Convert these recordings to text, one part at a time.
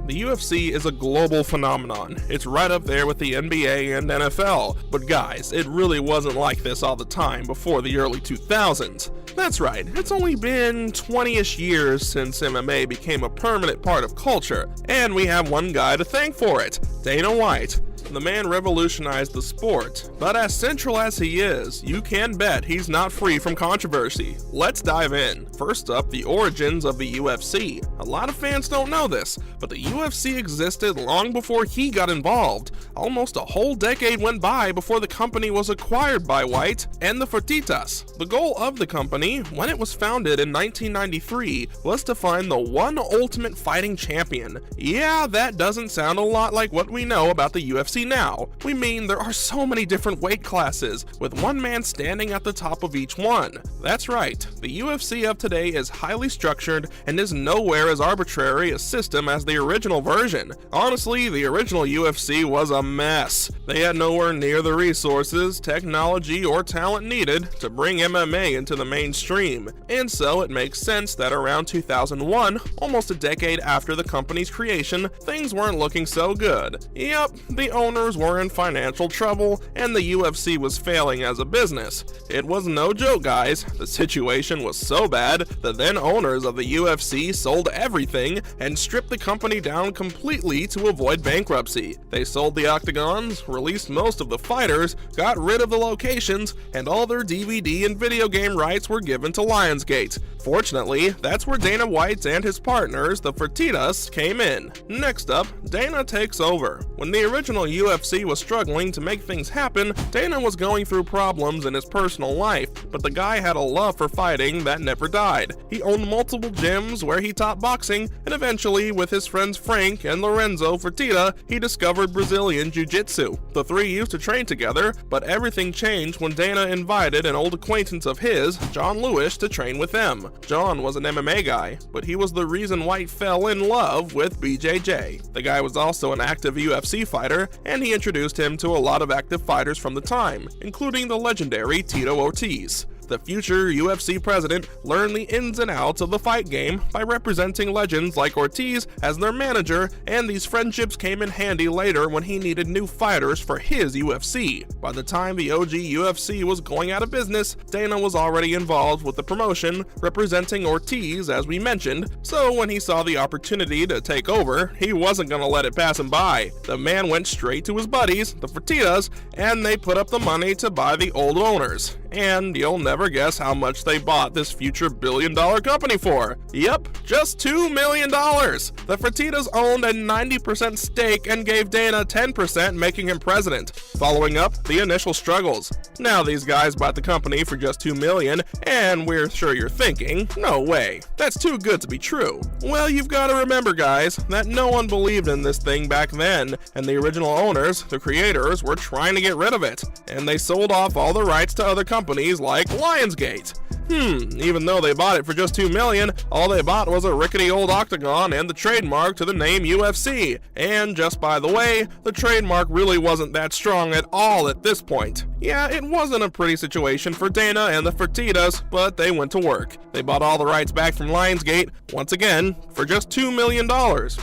the UFC is a global phenomenon. It's right up there with the NBA and NFL. But guys, it really wasn't like this all the time before the early 2000s. That's right, it's only been 20-ish years since MMA became a permanent part of culture, and we have one guy to thank for it, Dana White. The man revolutionized the sport, but as central as he is, you can bet he's not free from controversy. Let's dive in. First up, the origins of the UFC. A lot of fans don't know this, but the UFC existed long before he got involved. Almost a whole decade went by before the company was acquired by White and the Fertitas. The goal of the company, when it was founded in 1993, was to find the one ultimate fighting champion. Yeah, that doesn't sound a lot like what we know about the UFC now. We mean there are so many different weight classes, with one man standing at the top of each one. That's right, the UFC of today is highly structured and is nowhere as arbitrary a system as the original version. Honestly, the original UFC was a mess. They had nowhere near the resources, technology, or talent needed to bring MMA into the mainstream, and so it makes sense that around 2001, almost a decade after the company's creation, things weren't looking so good. Yep, the owners were in financial trouble, and the UFC was failing as a business. It was no joke, guys. The situation was so bad, the then owners of the UFC sold everything and stripped the company down completely to avoid bankruptcy. They sold the octagons, released most of the fighters, got rid of the locations, and all their DVD and video game rights were given to Lionsgate. Fortunately, that's where Dana White and his partners, the Fertitas, came in. Next up, Dana takes over. When the original UFC was struggling to make things happen, Dana was going through problems in his personal life, but the guy had a love for fighting that never died. He owned multiple gyms where he taught boxing, and eventually, with his friends Frank and Lorenzo Fertitta, he discovered Brazilian Jiu-Jitsu. The three used to train together, but everything changed when Dana invited an old acquaintance of his, John Lewis, to train with them. John was an MMA guy, but he was the reason White fell in love with BJJ. The guy was also an active UFC fighter, and he introduced him to a lot of active fighters from the time, including the legendary Tito Ortiz. The future UFC president learned the ins and outs of the fight game by representing legends like Ortiz as their manager, and these friendships came in handy later when he needed new fighters for his UFC. By the time the OG UFC was going out of business, Dana was already involved with the promotion, representing Ortiz as we mentioned, so when he saw the opportunity to take over, he wasn't gonna let it pass him by. The man went straight to his buddies, the Fertitas, and they put up the money to buy the old owners. And you'll never guess how much they bought this future billion-dollar company for. Yep, just $2 million. The Fertitas owned a 90% stake and gave Dana 10%, making him president. Following up, the initial struggles. Now these guys bought the company for just $2 million, and we're sure you're thinking, no way, that's too good to be true. Well, you've got to remember, guys, that no one believed in this thing back then, and the original owners, the creators, were trying to get rid of it, and they sold off all the rights to other companies like Lionsgate. Even though they bought it for just $2 million, all they bought was a rickety old octagon and the trademark to the name UFC. And just by the way, the trademark really wasn't that strong at all at this point. Yeah, it wasn't a pretty situation for Dana and the Fertitas, but they went to work. They bought all the rights back from Lionsgate, once again, for just $2 million.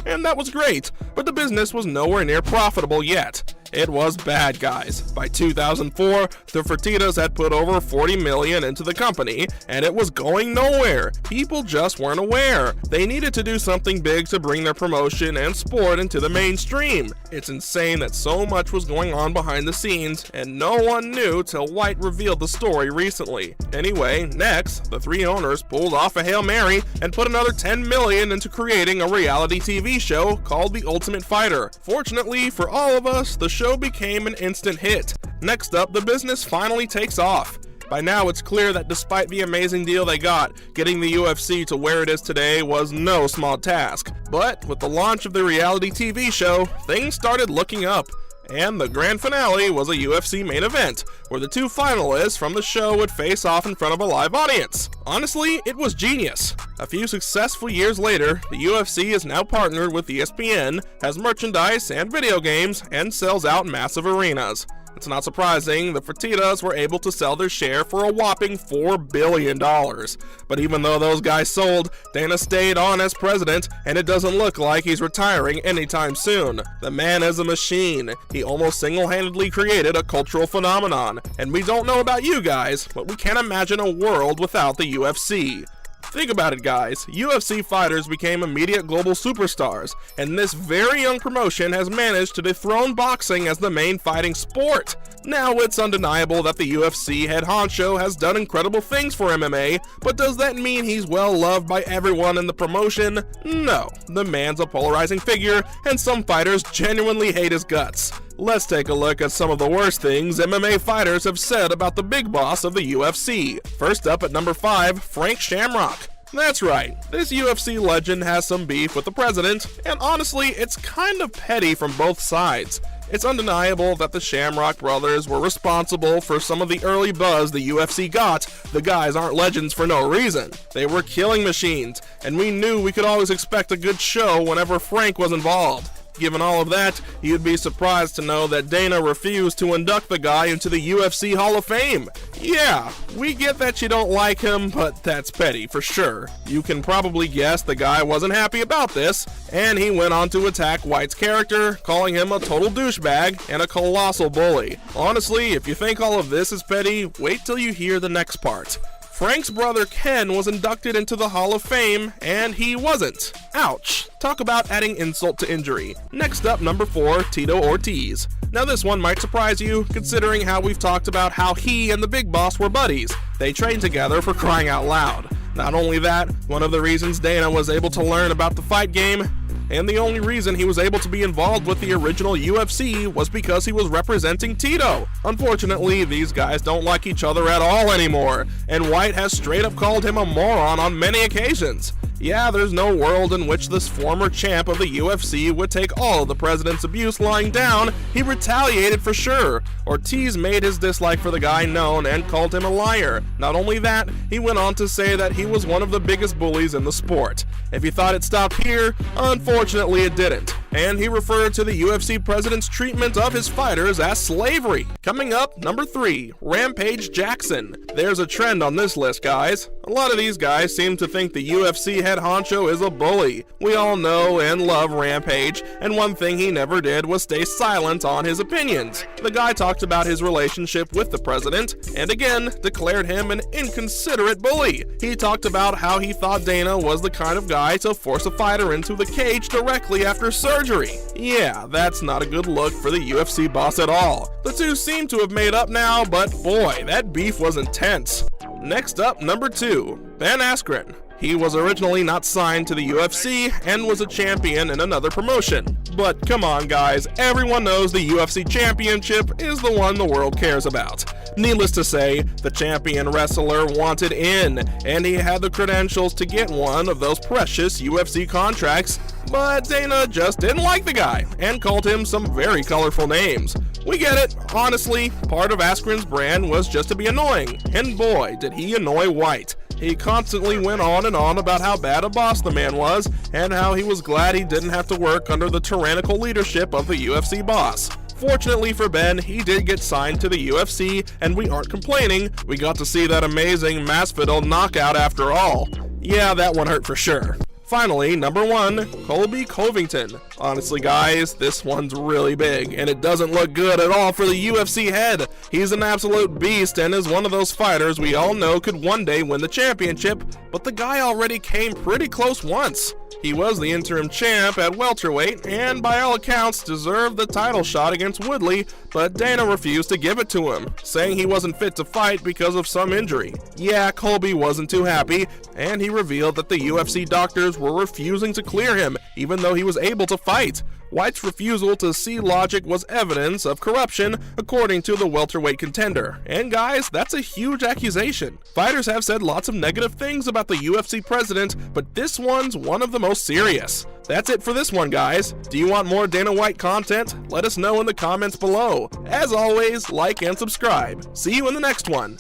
And that was great, but the business was nowhere near profitable yet. It was bad, guys. By 2004, the Fertitas had put over $40 million into the company, and it was going nowhere. People just weren't aware. They needed to do something big to bring their promotion and sport into the mainstream. It's insane that so much was going on behind the scenes, and no one knew till White revealed the story recently. Anyway, next, the three owners pulled off a Hail Mary and put another $10 million into creating a reality TV show called The Ultimate Fighter. Fortunately for all of us, the show became an instant hit. Next up, the business finally takes off. By now, it's clear that despite the amazing deal they got, getting the UFC to where it is today was no small task. But with the launch of the reality TV show, things started looking up. And the grand finale was a UFC main event, where the two finalists from the show would face off in front of a live audience. Honestly, it was genius. A few successful years later, the UFC is now partnered with ESPN, has merchandise and video games, and sells out massive arenas. It's not surprising the Fertittas were able to sell their share for a whopping $4 billion. But even though those guys sold, Dana stayed on as president, and it doesn't look like he's retiring anytime soon. The man is a machine. He almost single-handedly created a cultural phenomenon. And we don't know about you guys, but we can't imagine a world without the UFC. Think about it, guys. UFC fighters became immediate global superstars, and this very young promotion has managed to dethrone boxing as the main fighting sport. Now, it's undeniable that the UFC head honcho has done incredible things for MMA, but does that mean he's well loved by everyone in the promotion? No. The man's a polarizing figure, and some fighters genuinely hate his guts. Let's take a look at some of the worst things MMA fighters have said about the big boss of the UFC. First up at number 5, Frank Shamrock. That's right, this UFC legend has some beef with the president, and honestly, it's kind of petty from both sides. It's undeniable that the Shamrock brothers were responsible for some of the early buzz the UFC got. The guys aren't legends for no reason. They were killing machines, and we knew we could always expect a good show whenever Frank was involved. Given all of that, you'd be surprised to know that Dana refused to induct the guy into the UFC Hall of Fame. Yeah, we get that you don't like him, but that's petty for sure. You can probably guess the guy wasn't happy about this, and he went on to attack White's character, calling him a total douchebag and a colossal bully. Honestly, if you think all of this is petty, wait till you hear the next part. Frank's brother Ken was inducted into the Hall of Fame, and he wasn't. Ouch. Talk about adding insult to injury. Next up, number 4, Tito Ortiz. Now this one might surprise you, considering how we've talked about how he and the Big Boss were buddies. They trained together, for crying out loud. Not only that, one of the reasons Dana was able to learn about the fight game, and the only reason he was able to be involved with the original UFC was because he was representing Tito. Unfortunately, these guys don't like each other at all anymore, and White has straight up called him a moron on many occasions. Yeah, there's no world in which this former champ of the UFC would take all of the president's abuse lying down. He retaliated for sure. Ortiz made his dislike for the guy known and called him a liar. Not only that, he went on to say that he was one of the biggest bullies in the sport. If you thought it stopped here, unfortunately it didn't. And he referred to the UFC president's treatment of his fighters as slavery. Coming up, number 3, Rampage Jackson. There's a trend on this list, guys. A lot of these guys seem to think the UFC head honcho is a bully. We all know and love Rampage, and one thing he never did was stay silent on his opinions. The guy talked about his relationship with the president, and again, declared him an inconsiderate bully. He talked about how he thought Dana was the kind of guy to force a fighter into the cage directly after surgery. Yeah, that's not a good look for the UFC boss at all. The two seem to have made up now, but boy, that beef was intense. Next up, number 2, Ben Askren. He was originally not signed to the UFC and was a champion in another promotion. But come on guys, everyone knows the UFC championship is the one the world cares about. Needless to say, the champion wrestler wanted in, and he had the credentials to get one of those precious UFC contracts, but Dana just didn't like the guy and called him some very colorful names. We get it, honestly, part of Askren's brand was just to be annoying, and boy, did he annoy White. He constantly went on and on about how bad a boss the man was, and how he was glad he didn't have to work under the tyrannical leadership of the UFC boss. Fortunately for Ben, he did get signed to the UFC, and we aren't complaining. We got to see that amazing Masvidal knockout after all. Yeah, that one hurt for sure. Finally, number 1, Colby Covington. Honestly guys, this one's really big, and it doesn't look good at all for the UFC head. He's an absolute beast and is one of those fighters we all know could one day win the championship, but the guy already came pretty close once. He was the interim champ at welterweight and by all accounts deserved the title shot against Woodley, but Dana refused to give it to him, saying he wasn't fit to fight because of some injury. Yeah, Colby wasn't too happy, and he revealed that the UFC doctors were refusing to clear him, even though he was able to fight. White's refusal to see logic was evidence of corruption, according to the welterweight contender. And guys, that's a huge accusation. Fighters have said lots of negative things about the UFC president, but this one's one of the most serious. That's it for this one, guys. Do you want more Dana White content? Let us know in the comments below. As always, like and subscribe. See you in the next one.